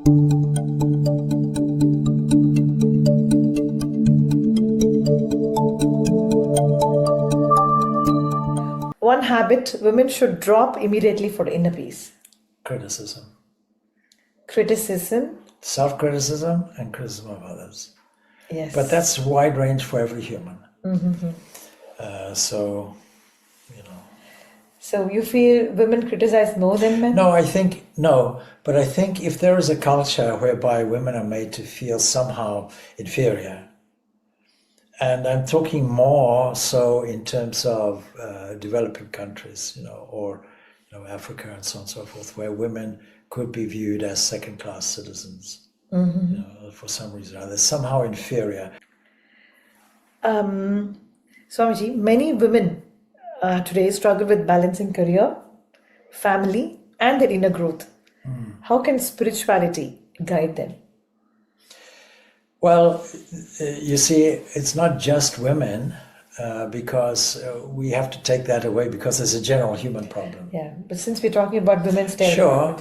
One habit women should drop immediately for inner peace. Criticism. Criticism. Self-criticism and criticism of others. Yes. But that's wide range for every human. Mm-hmm. So, you know. So you feel women criticize more than men? No, but I think if there is a culture whereby women are made to feel somehow inferior, and I'm talking more so in terms of developing countries, or Africa and so on and so forth, where women could be viewed as second-class citizens, for some reason or other, somehow inferior. Swamiji, many women today struggle with balancing career, family, and their inner growth. How can spirituality guide them? Well, you see, it's not just women, because we have to take that away because it's a general human problem. Yeah, but since we're talking about women's Sure.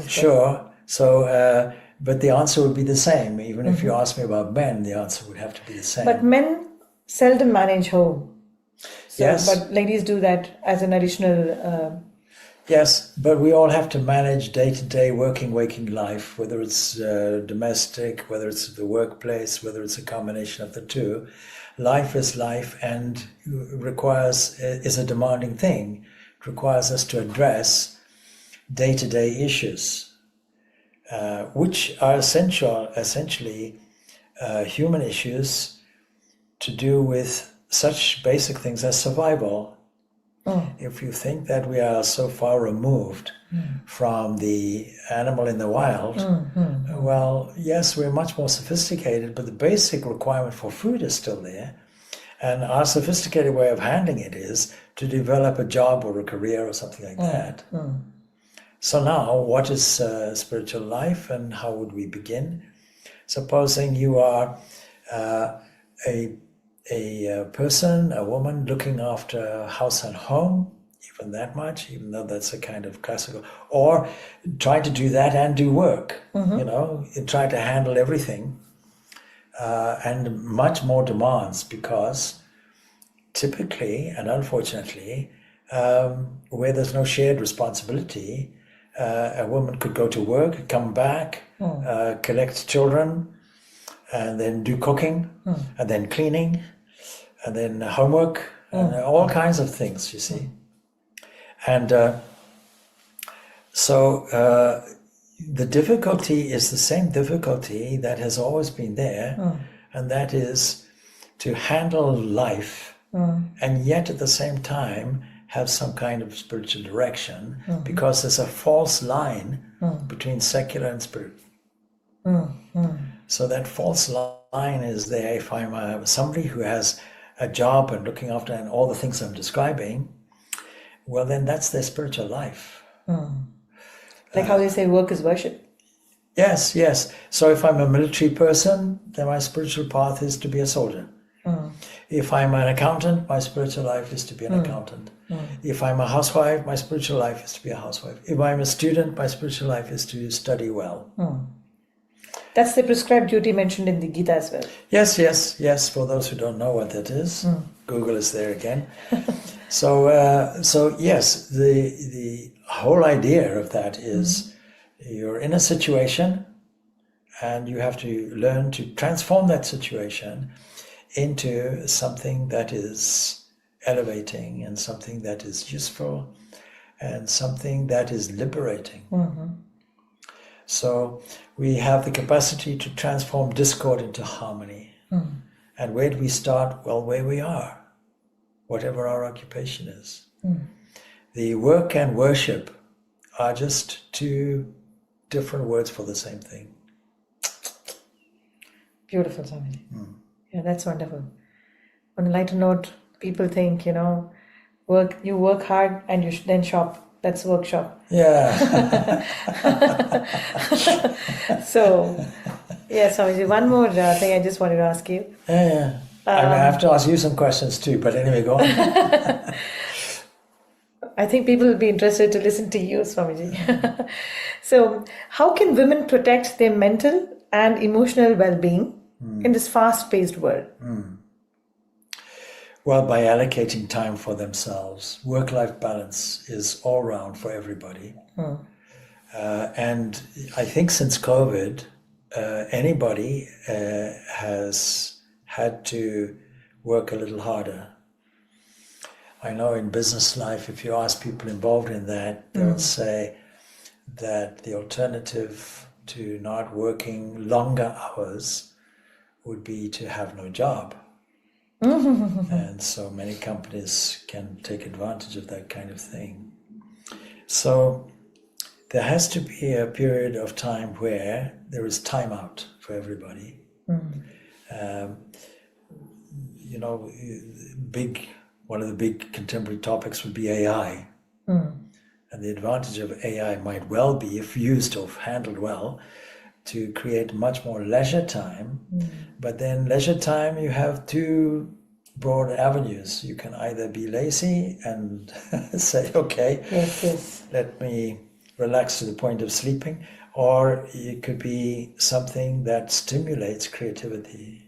So, but the answer would be the same. Even if you ask me about men, the answer would have to be the same. But men seldom manage home. So, yes. But ladies do that as an additional... Yes, but we all have to manage day-to-day waking life, whether it's domestic, whether it's the workplace, whether it's a combination of the two. Life is life and is a demanding thing. It requires us to address day-to-day issues, which are essentially human issues to do with such basic things as survival. If you think that we are so far removed from the animal in the wild, well, yes, we're much more sophisticated, but the basic requirement for food is still there. And our sophisticated way of handling it is to develop a job or a career or something like that. So now, what is spiritual life and how would we begin? Supposing you are a person, a woman looking after house and home, even that much, even though that's a kind of classical, or try to do that and do work, try to handle everything, and much more demands, because typically and unfortunately, where there's no shared responsibility, a woman could go to work, come back, collect children, and then do cooking, and then cleaning, and then homework, and all kinds of things, you see. And so the difficulty is the same difficulty that has always been there, and that is to handle life, and yet at the same time have some kind of spiritual direction, because there's a false line between secular and spirit. So that false line is there. If I'm somebody who has a job and looking after and all the things I'm describing, well, then that's their spiritual life. Like how they say work is worship. Yes. So if I'm a military person, then my spiritual path is to be a soldier. If I'm an accountant, my spiritual life is to be an accountant. If I'm a housewife, my spiritual life is to be a housewife. If I'm a student, my spiritual life is to study well. That's the prescribed duty mentioned in the Gita as well. Yes. For those who don't know what that is, Google is there again. So yes, the whole idea of that is you're in a situation and you have to learn to transform that situation into something that is elevating and something that is useful and something that is liberating. So we have the capacity to transform discord into harmony. And where do we start? Well, where we are, whatever our occupation is. The work and worship are just two different words for the same thing. Beautiful, Swamiji. Yeah, that's wonderful. On a lighter note, people think, you work hard and you then shop. That's workshop. Yeah. So, yeah, Swamiji, one more thing I just wanted to ask you. I have to ask you some questions too, but anyway, go on. I think people will be interested to listen to you, Swamiji. So, how can women protect their mental and emotional well-being in this fast-paced world? Well, by allocating time for themselves. Work-life balance is all round for everybody. And I think since COVID, anybody has had to work a little harder. I know in business life, if you ask people involved in that, they'll say that the alternative to not working longer hours would be to have no job. And so many companies can take advantage of that kind of thing. So there has to be a period of time where there is time out for everybody. You know, one of the big contemporary topics would be AI. And the advantage of AI might well be, if used or handled well, to create much more leisure time. But then leisure time, you have two broad avenues. You can either be lazy and say, okay, let me relax to the point of sleeping, or it could be something that stimulates creativity,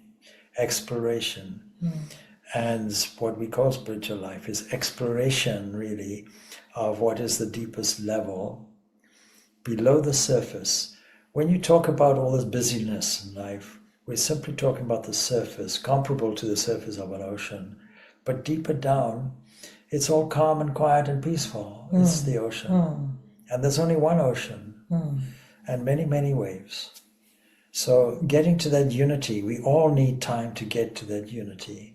exploration. And what we call spiritual life is exploration, really, of what is the deepest level below the surface. When you talk about all this busyness in life, we're simply talking about the surface, comparable to the surface of an ocean. But deeper down, it's all calm and quiet and peaceful. It's the ocean. And there's only one ocean and many, many waves. So getting to that unity, we all need time to get to that unity.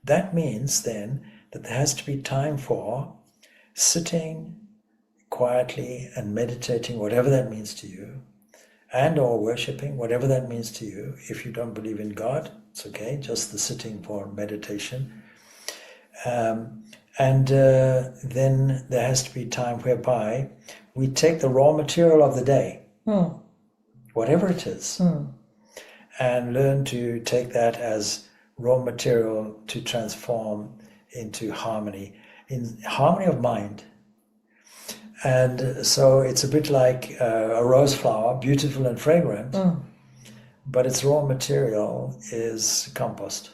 That means then that there has to be time for sitting quietly and meditating, whatever that means to you, and or worshipping, whatever that means to you. If you don't believe in God, it's okay, just the sitting for meditation. And then there has to be time whereby we take the raw material of the day, whatever it is, and learn to take that as raw material to transform into harmony, in harmony of mind. And so it's a bit like a rose flower, beautiful and fragrant, but its raw material is compost.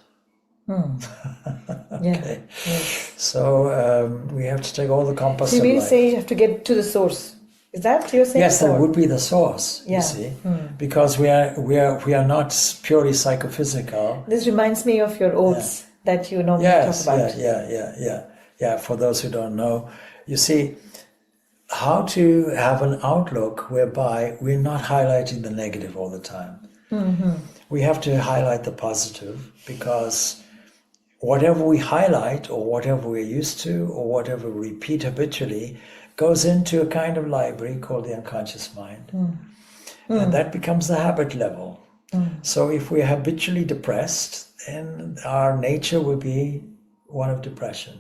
Okay. So we have to take all the compost So you of mean life. say you have to get to the source. Is that what you're saying? Yes, that would be the source, you see, because we are not purely psychophysical. This reminds me of your oaths that you normally talk about. Yeah. For those who don't know, you see, how to have an outlook whereby we're not highlighting the negative all the time. We have to highlight the positive, because whatever we highlight or whatever we're used to or whatever we repeat habitually goes into a kind of library called the unconscious mind. And that becomes the habit level. So if we're habitually depressed, then our nature will be one of depression.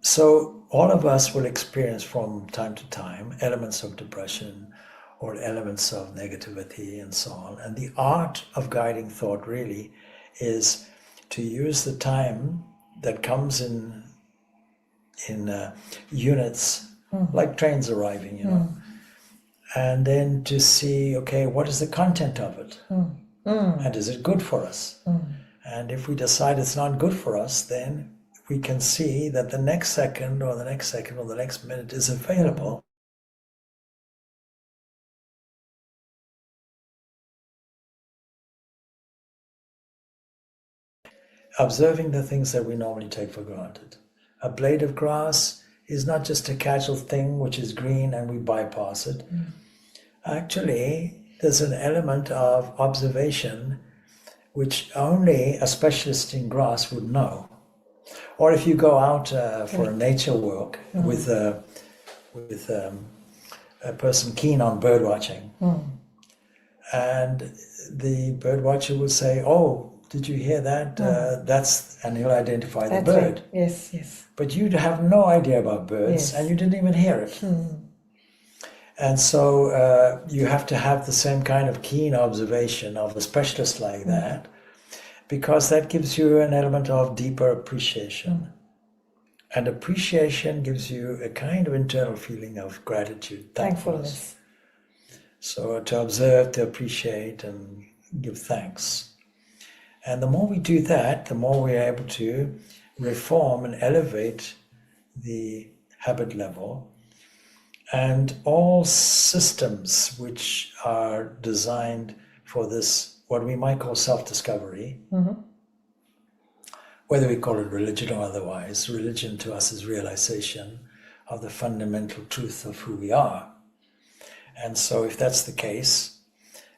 So all of us will experience from time to time elements of depression or elements of negativity and so on. And the art of guiding thought really is to use the time that comes in units, like trains arriving, you know, and then to see, okay, what is the content of it? And is it good for us? And if we decide it's not good for us, then we can see that the next second or the next second or the next minute is available. Observing the things that we normally take for granted. A blade of grass is not just a casual thing which is green and we bypass it. Actually, there's an element of observation which only a specialist in grass would know. Or if you go out for a nature walk with a person keen on bird watching, and the bird watcher will say, "Oh, did you hear that? That's," and he'll identify the bird. Right. Yes. But you have no idea about birds, and you didn't even hear it. And so you have to have the same kind of keen observation of a specialist like that, because that gives you an element of deeper appreciation. And appreciation gives you a kind of internal feeling of gratitude, thankfulness. So to observe, to appreciate, and give thanks. And the more we do that, the more we're able to reform and elevate the habit level. And all systems which are designed for this, what we might call self-discovery, whether we call it religion or otherwise, religion to us is realization of the fundamental truth of who we are. And so if that's the case,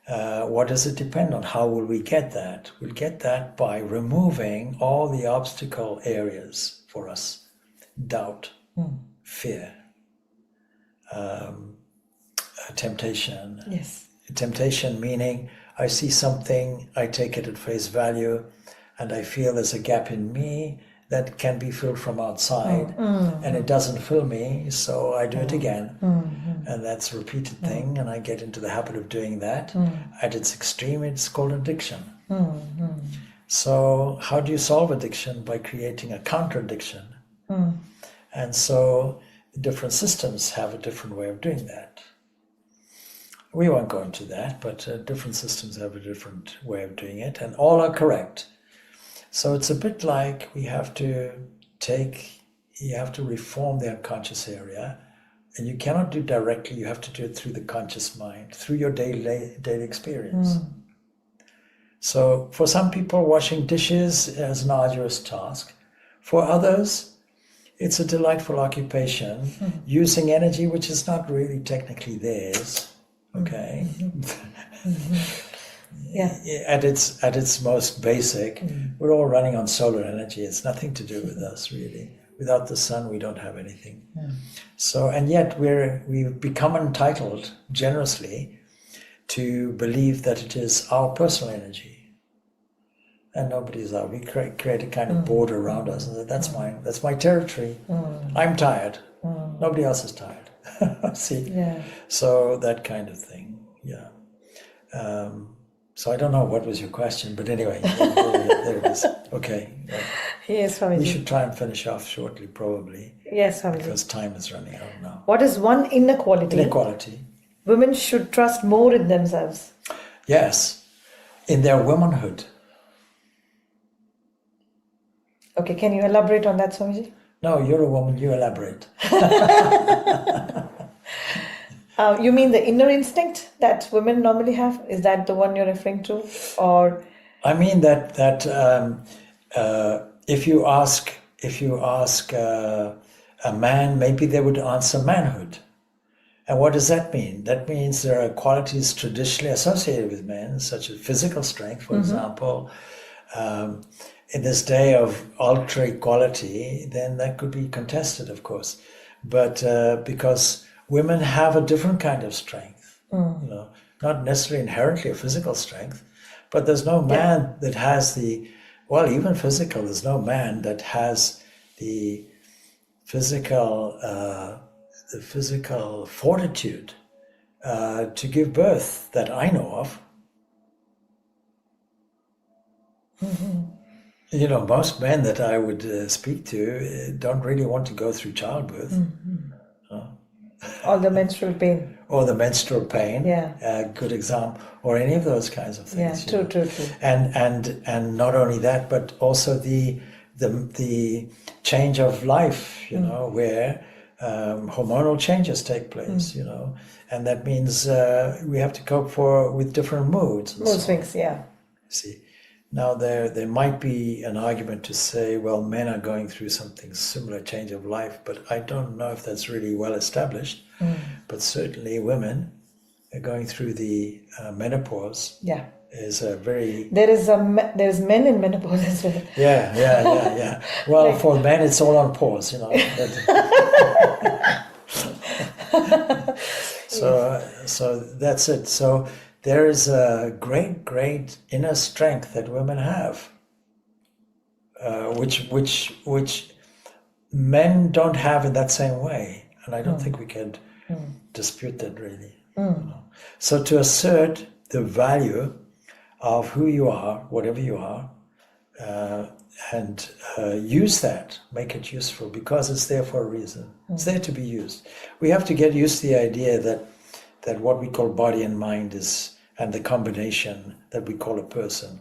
what does it depend on? How will we get that? We'll get that by removing all the obstacle areas for us. Doubt, fear, temptation. Yes. Temptation meaning I see something, I take it at face value, and I feel there's a gap in me that can be filled from outside, and it doesn't fill me, so I do it again. And that's a repeated thing, and I get into the habit of doing that. At its extreme, it's called addiction. So how do you solve addiction? By creating a counter-addiction. And so different systems have a different way of doing that. We won't go into that, but different systems have a different way of doing it, and all are correct. So it's a bit like you have to reform the unconscious area, and you cannot do directly, you have to do it through the conscious mind, through your daily experience. So for some people, washing dishes is an arduous task. For others, it's a delightful occupation, using energy which is not really technically theirs, okay? Yeah. At its most basic, we're all running on solar energy. It's nothing to do with us, really. Without the sun, we don't have anything. So, and yet we've become entitled generously to believe that it is our personal energy, and nobody's out. We create a kind of border around us, and say, that's mine. That's my territory. I'm tired. Nobody else is tired. See? Yeah. So that kind of thing. Yeah. So I don't know what was your question, but anyway, there it is. Okay. Yes, Swamiji. We should try and finish off shortly, probably, Yes, Swamiji. because time is running out now. What is one inequality women should trust more in themselves? Yes, in their womanhood. Okay, can you elaborate on that, Swamiji? No, you're a woman, you elaborate. You mean the inner instinct that women normally have? Is that the one you're referring to? Or I mean that if you ask a man, maybe they would answer manhood. And what does that mean? That means there are qualities traditionally associated with men, such as physical strength, for example. In this day of ultra equality, then that could be contested, of course. But because women have a different kind of strength, not necessarily inherently a physical strength, but there's no man that has even physical, there's no man that has the physical fortitude to give birth that I know of. Most men that I would speak to don't really want to go through childbirth. all the menstrual pain. Or the menstrual pain, good example, or any of those kinds of things. True. And not only that, but also the change of life, where hormonal changes take place, and that means we have to cope with different moods. Mood swings, See, now there might be an argument to say, well, men are going through something similar, change of life, but I don't know if that's really well established. But certainly women are going through the menopause. Yeah. Is a very... There's men in menopause as well. Yeah. Well, for men, it's all on pause, So that's it. So there is a great inner strength that women have, which men don't have in that same way, and I don't think we can dispute that really. So to assert the value of who you are, whatever you are, and use that, make it useful, because it's there for a reason. It's there to be used. We have to get used to the idea that what we call body and mind is, and the combination that we call a person,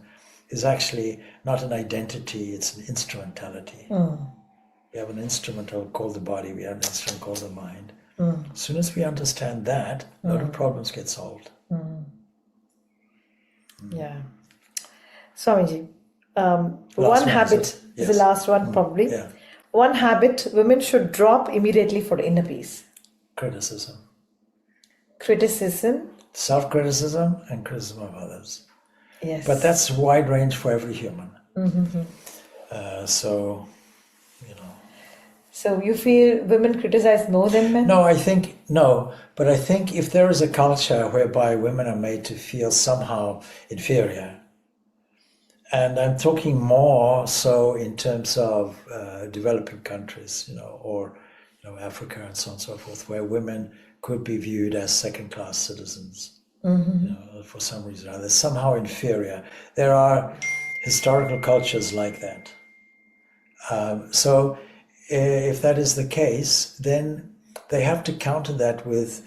is actually not an identity, it's an instrumentality. We have an instrument called the body, we have an instrument called the mind. As soon as we understand that, a lot of problems get solved. Yeah. Swamiji, Last one one, habit is it? is Yes. the last one probably. Yeah. One habit women should drop immediately for inner peace. Criticism. Criticism. Self-criticism and criticism of others. Yes. But that's wide range for every human. So, you know. So you feel women criticize more than men? No, but I think if there is a culture whereby women are made to feel somehow inferior, and I'm talking more so in terms of developing countries, or Africa and so on and so forth, where women could be viewed as second-class citizens, for some reason or other, somehow inferior. There are historical cultures like that. So if that is the case, then they have to counter that with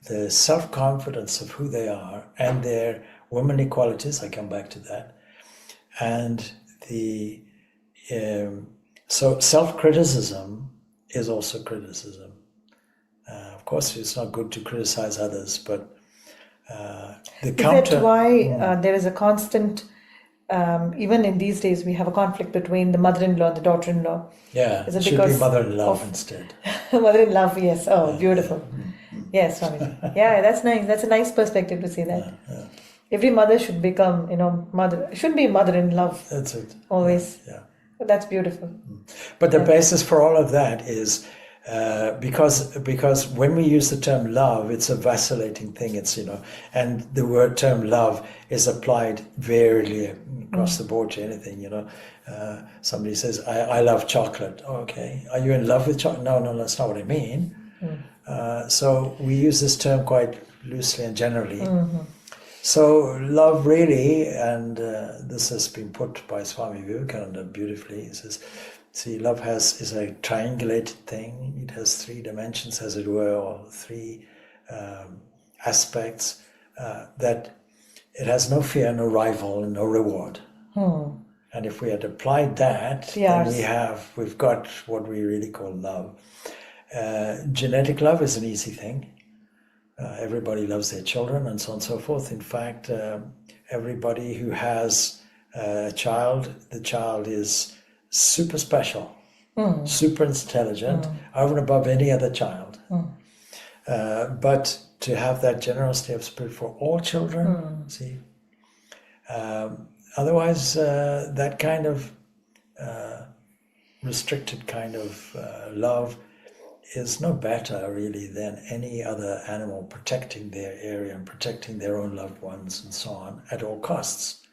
the self-confidence of who they are and their womanly qualities. I come back to that. And so self-criticism is also criticism. Of course, it's not good to criticize others, but the counter... Is that why there is a constant, even in these days, we have a conflict between the mother-in-law and the daughter-in-law? Yeah, Is it it should be because mother-in-law of- instead. Mother-in-law, yes. Oh, beautiful. Yes, Swamiji. Yeah, that's nice. That's a nice perspective to see that. Every mother should become, mother. Should be mother-in-love That's it. always. Yeah. But that's beautiful. But the basis for all of that is because when we use the term love, it's a vacillating thing. It's and the term love is applied variedly across the board to anything. Somebody says, "I love chocolate." Oh, okay, are you in love with chocolate? No, that's not what I mean. So we use this term quite loosely and generally. So love really, and this has been put by Swami Vivekananda beautifully. He says, see, love is a triangulated thing. It has three dimensions, as it were, or three aspects. That it has no fear, no rival, and no reward. And if we had applied that, then we've got what we really call love. Genetic love is an easy thing. Everybody loves their children and so on and so forth. In fact, everybody who has a child, the child is super special, super intelligent, over and above any other child. But to have that generosity of spirit for all children, see, otherwise that kind of restricted kind of love is no better really than any other animal protecting their area and protecting their own loved ones and so on at all costs.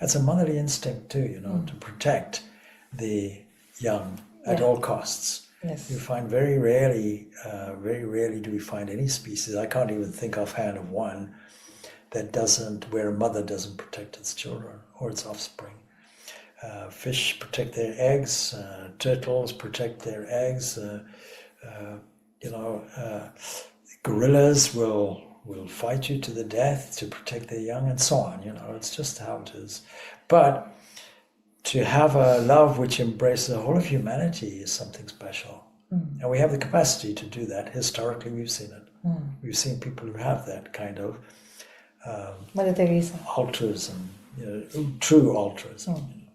That's a motherly instinct too, to protect the young at all costs. Yes. You find very rarely do we find any species, I can't even think offhand of one, where a mother doesn't protect its children or its offspring. Fish protect their eggs, turtles protect their eggs, gorillas will fight you to the death to protect their young and so on. It's just how it is. But to have a love which embraces the whole of humanity is something special. And we have the capacity to do that. Historically, we've seen it. We've seen people who have that kind of Mother Teresa. altruism, true altruism,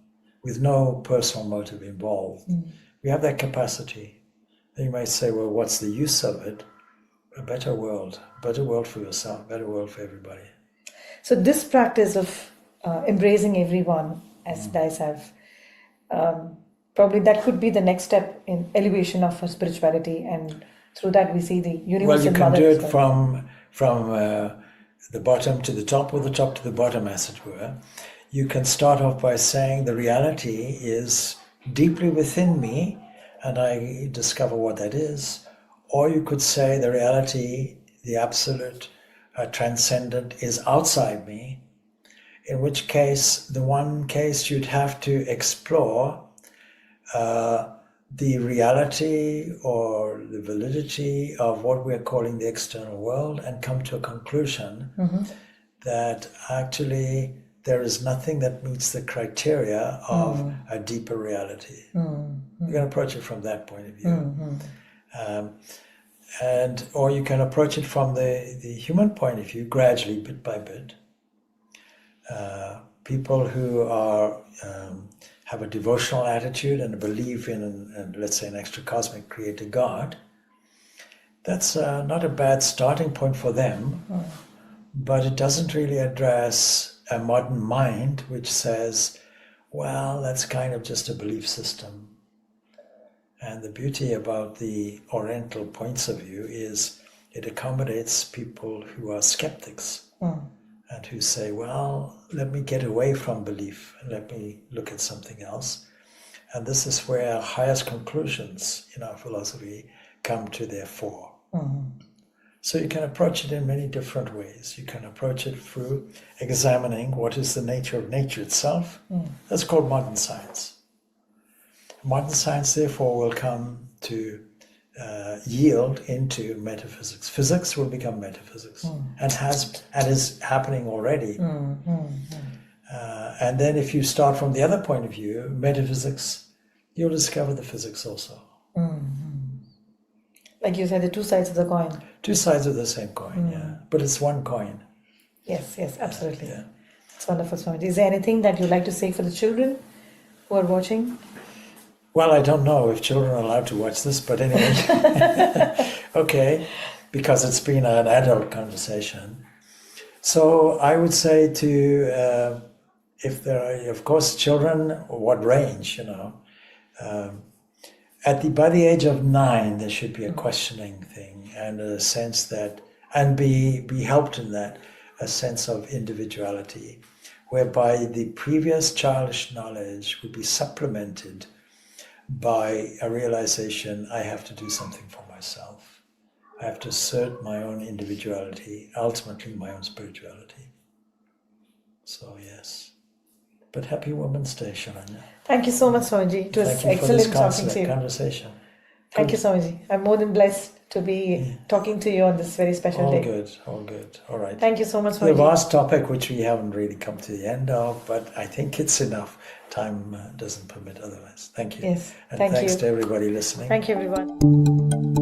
with no personal motive involved. We have that capacity. Then you might say, well, what's the use of it? A better world for yourself, better world for everybody. So this practice of embracing everyone as thyself, probably that could be the next step in elevation of spirituality, and through that we see the universal Well, you can mother do as it well. from the bottom to the top, or the top to the bottom, as it were. You can start off by saying the reality is deeply within me, and I discover what that is. Or you could say the reality, the absolute, transcendent, is outside me, in which case, the one case you'd have to explore the reality or the validity of what we're calling the external world and come to a conclusion that actually there is nothing that meets the criteria of a deeper reality. You can approach it from that point of view. Or you can approach it from the human point of view, gradually, bit by bit. People who are have a devotional attitude and a belief in, let's say, an extra-cosmic creator God, that's not a bad starting point for them, but it doesn't really address a modern mind which says, well, that's kind of just a belief system. And the beauty about the Oriental points of view is it accommodates people who are skeptics and who say, well, let me get away from belief and let me look at something else. And this is where our highest conclusions in our philosophy come to their fore. So you can approach it in many different ways. You can approach it through examining what is the nature of nature itself. That's called modern science. Modern science, therefore, will come to yield into metaphysics. Physics will become metaphysics, and is happening already. And then, if you start from the other point of view, metaphysics, you'll discover the physics also. Like you said, the two sides of the coin. Two sides of the same coin, yeah. But it's one coin. Yes, absolutely. Yeah. It's wonderful, Swamiji. Is there anything that you'd like to say for the children who are watching? Well, I don't know if children are allowed to watch this, but anyway. Okay, because it's been an adult conversation. So I would say to, if there are, of course, children, what range, by the age of 9, there should be a questioning thing and a sense that, and be helped in that, a sense of individuality, whereby the previous childish knowledge would be supplemented by a realization, I have to do something for myself. I have to assert my own individuality, ultimately my own spirituality. So yes. But happy Women's Day, Sharanya. Thank you so much, Swamiji. It was excellent talking to you. Conversation. Thank you, Swamiji. I'm more than blessed to be talking to you on this very special day. All good. All right. Thank you so much, Swamiji. The vast topic which we haven't really come to the end of, but I think it's enough. Time doesn't permit otherwise. Thank you. Yes. And thanks to everybody listening. Thank you, everyone.